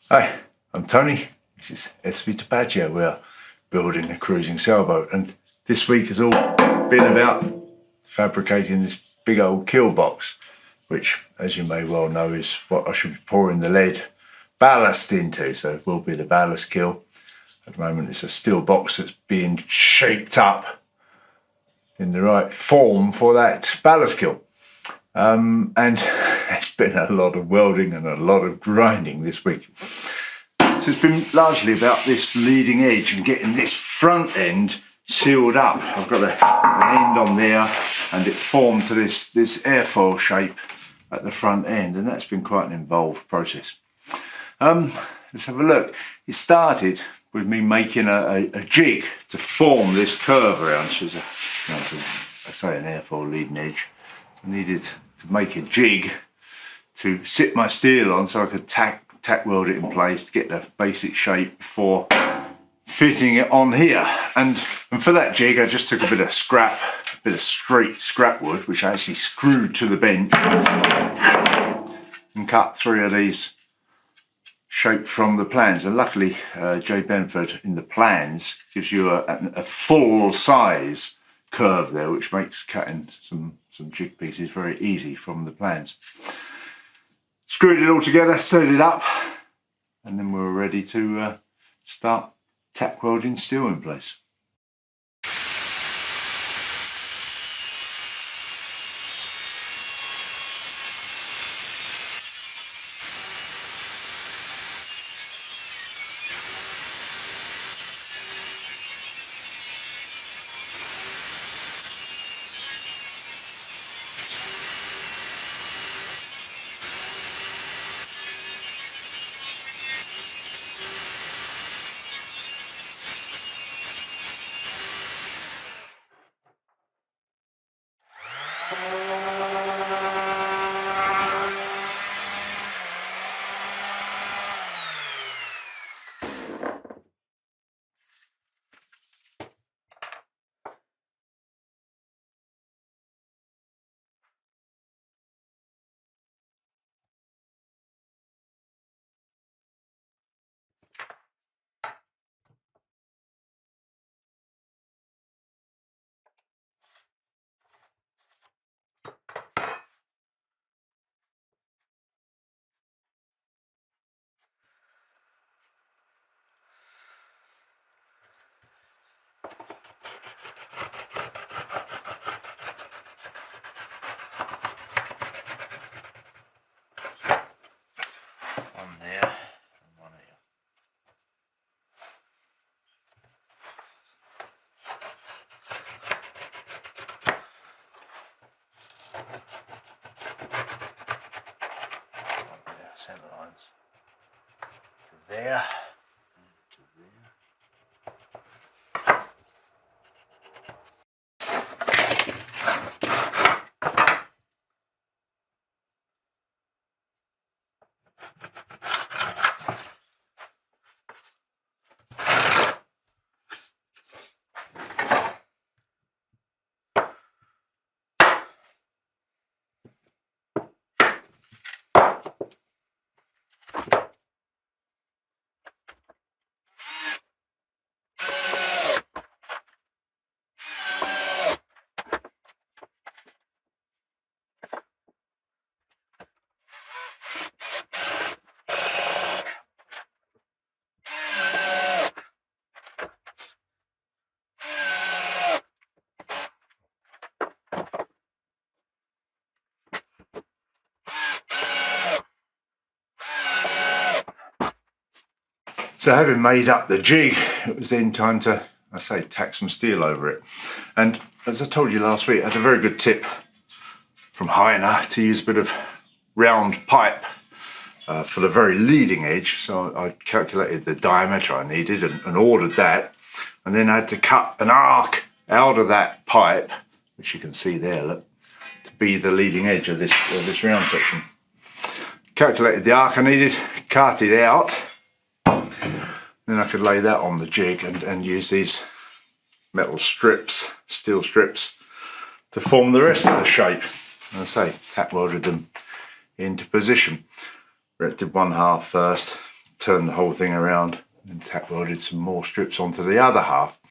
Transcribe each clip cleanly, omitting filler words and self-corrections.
Hi, I'm Tony. This is SV Tapatya. We're building a cruising sailboat, and this week has all been about fabricating this big old keel box, which, as you may well know, is what I should be pouring the lead ballast into. So it will be the ballast keel. At the moment it's a steel box that's being shaped up in the right form for that ballast keel. And it's been a lot of welding and a lot of grinding this week. So it's been largely about this leading edge and getting this front end sealed up. I've got an end on there and it formed to this airfoil shape at the front end, and that's been quite an involved process. Let's have a look. It started with me making a jig to form this curve around, which is an airfoil leading edge. I needed to make a jig to sit my steel on so I could tack weld it in place to get the basic shape before fitting it on here. And for that jig I just took a bit of straight scrap wood, which I actually screwed to the bench and cut 3 of these shaped from the plans. And luckily Jay Benford in the plans gives you a full size curve there, which makes cutting some jig pieces very easy from the plans. Screwed it all together, set it up, and then we were ready to start tack welding steel in place. Centre lines to there and to there. So having made up the jig, it was then time to, tack some steel over it. And as I told you last week, I had a very good tip from Heiner to use a bit of round pipe for the very leading edge. So I calculated the diameter I needed and ordered that. And then I had to cut an arc out of that pipe, which you can see there, look, to be the leading edge of this round section. Calculated the arc I needed, cut it out. Then I could lay that on the jig and use these metal strips, steel strips, to form the rest of the shape. And tack welded them into position. Did one half first, turned the whole thing around and tack welded some more strips onto the other half.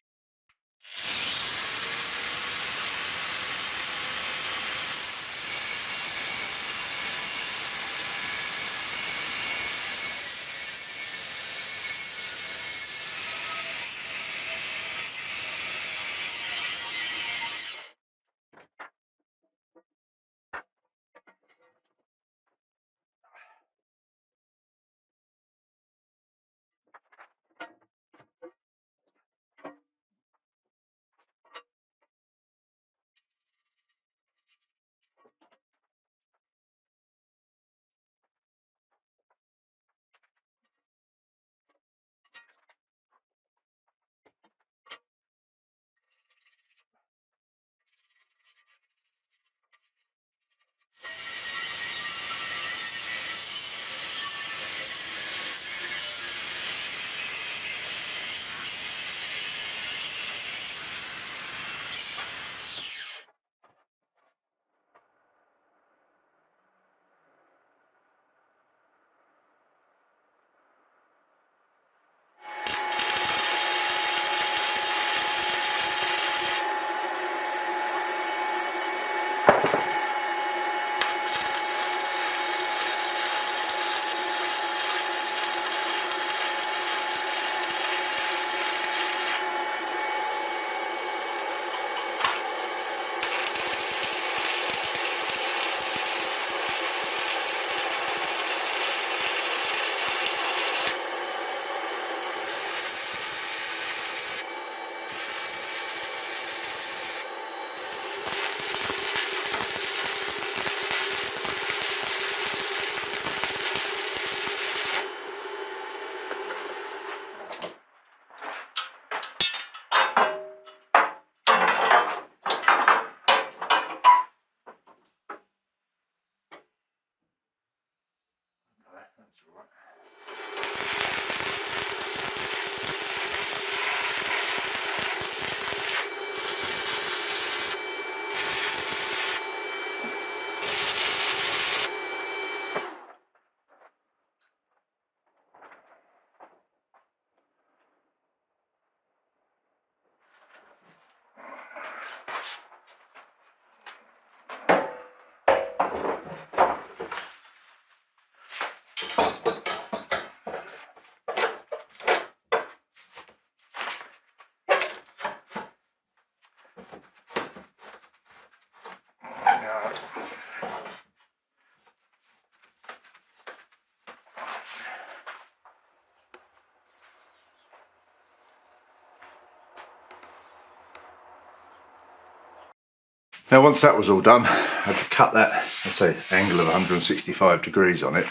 Now once that was all done, I had to cut that, let's say, angle of 165 degrees on it.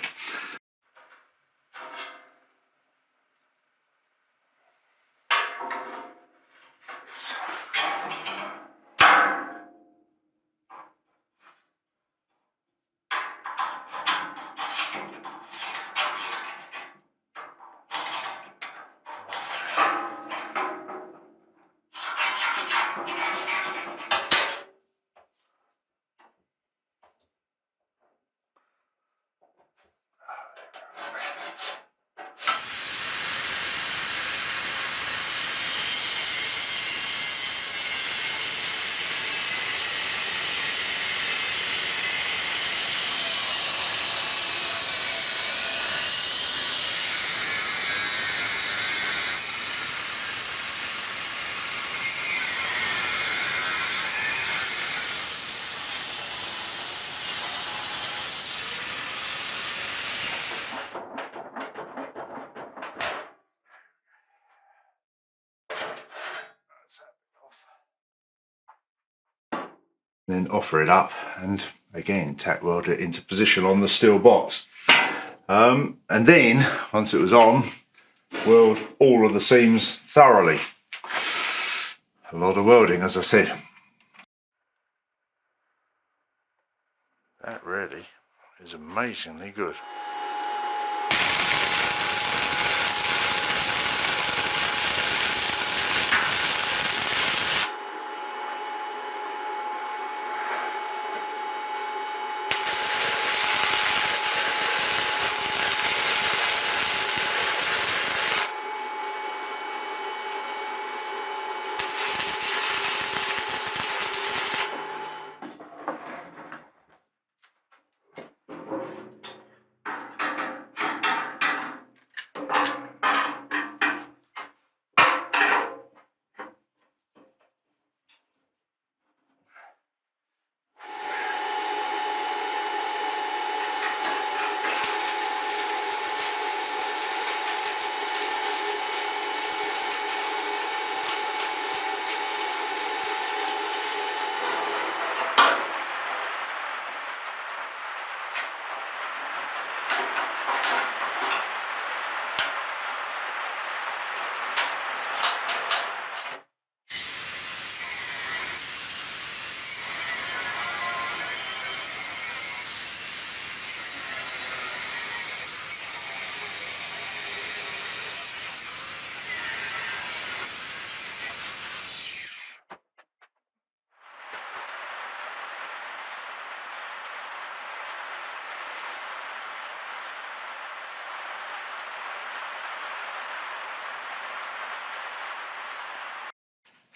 Then offer it up and again tack weld it into position on the steel box. And then once it was on, weld all of the seams thoroughly. A lot of welding, as I said. That really is amazingly good.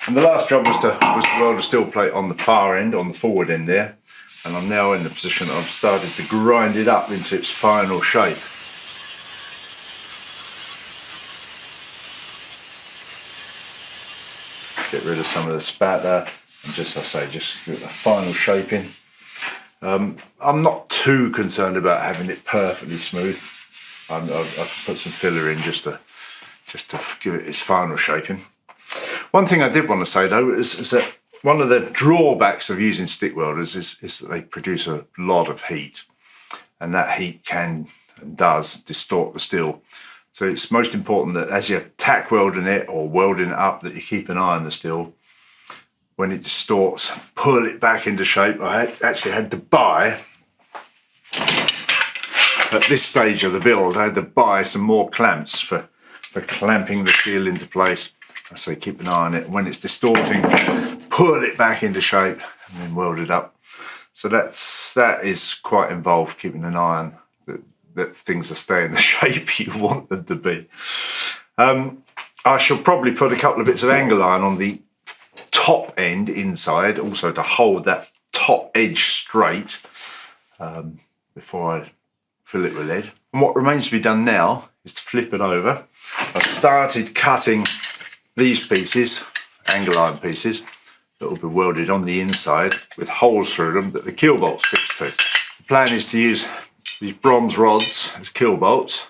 And the last job was to weld a steel plate on the far end, on the forward end there. And I'm now in the position that I've started to grind it up into its final shape. Get rid of some of the spatter and just, as I say, just get the final shaping. I'm not too concerned about having it perfectly smooth. I've put some filler in just to give it its final shaping. One thing I did want to say though is that one of the drawbacks of using stick welders is that they produce a lot of heat, and that heat can and does distort the steel. So it's most important that as you're tack welding it or welding it up, that you keep an eye on the steel. When it distorts, pull it back into shape. I actually had to buy, at this stage of the build, I had to buy some more clamps for clamping the steel into place. I say keep an eye on it. When it's distorting, pull it back into shape and then weld it up. So that is quite involved, keeping an eye on that things are staying the shape you want them to be. I shall probably put a couple of bits of angle iron on the top end inside, also to hold that top edge straight before I fill it with lead. And what remains to be done now is to flip it over. I've started cutting these pieces, angle iron pieces, that will be welded on the inside with holes through them that the keel bolts fix to. The plan is to use these bronze rods as keel bolts.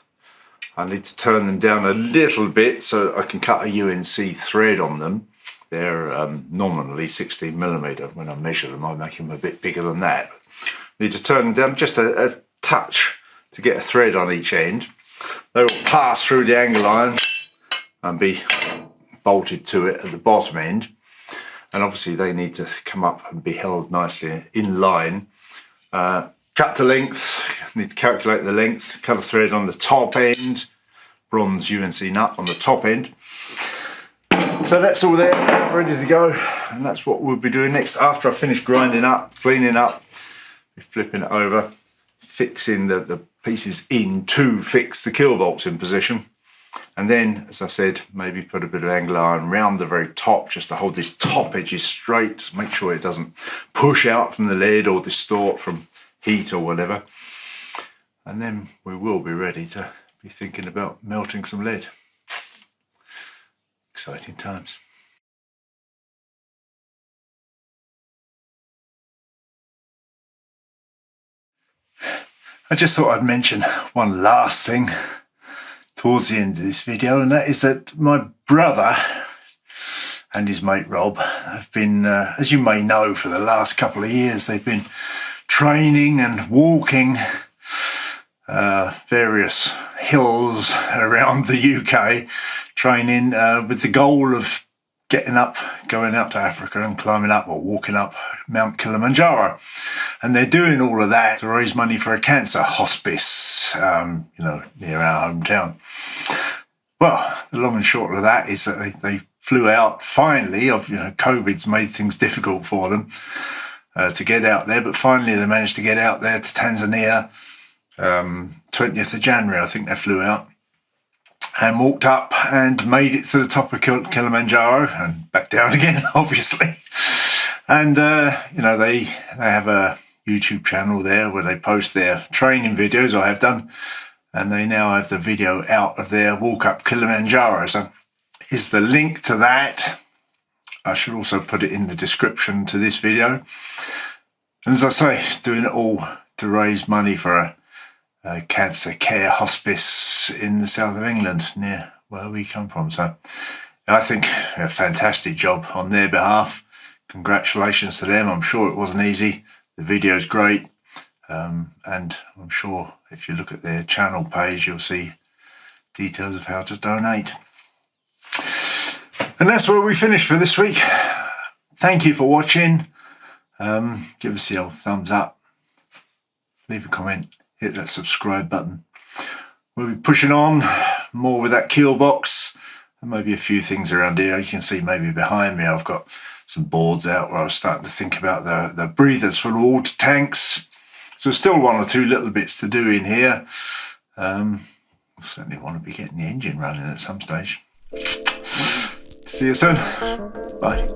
I need to turn them down a little bit so I can cut a UNC thread on them. They're nominally 16mm. When I measure them, I make them a bit bigger than that. Need to turn them down just a touch to get a thread on each end. They will pass through the angle iron and be bolted to it at the bottom end. And obviously they need to come up and be held nicely in line. Cut to length, need to calculate the length, cut a thread on the top end, bronze UNC nut on the top end. So that's all there, ready to go, and that's what we'll be doing next. After I finish grinding up, cleaning up, flipping it over, fixing the pieces in to fix the keel bolts in position. And then, as I said, maybe put a bit of angle iron around the very top just to hold these top edges straight, to make sure it doesn't push out from the lead or distort from heat or whatever. And then we will be ready to be thinking about melting some lead. Exciting times. I just thought I'd mention one last thing towards the end of this video, and that is that my brother and his mate Rob have been, as you may know, for the last couple of years, they've been training and walking various hills around the UK, training with the goal of going out to Africa and climbing up or walking up Mount Kilimanjaro. And they're doing all of that to raise money for a cancer hospice, near our hometown. Well, the long and short of that is that they flew out finally. COVID's made things difficult for them to get out there, but finally they managed to get out there to Tanzania. 20th of January, I think they flew out and walked up and made it to the top of Kilimanjaro and back down again, obviously. And they have a YouTube channel there where they post their training videos. I have done, and they now have the video out of their walk up Kilimanjaro. So is the link to that. I should also put it in the description to this video. And as I say, doing it all to raise money for a cancer care hospice in the south of England, near where we come from. So I think a fantastic job on their behalf. Congratulations to them. I'm sure it wasn't easy. The video's great. And I'm sure if you look at their channel page, you'll see details of how to donate. And that's where we finished for this week. Thank you for watching. Give us the old thumbs up. Leave a comment. Hit that subscribe button. We'll be pushing on more with that keel box and maybe a few things around here. You can see maybe behind me I've got some boards out where I was starting to think about the breathers for the water tanks. So still one or two little bits to do in here. I certainly want to be getting the engine running at some stage. See you soon. Bye.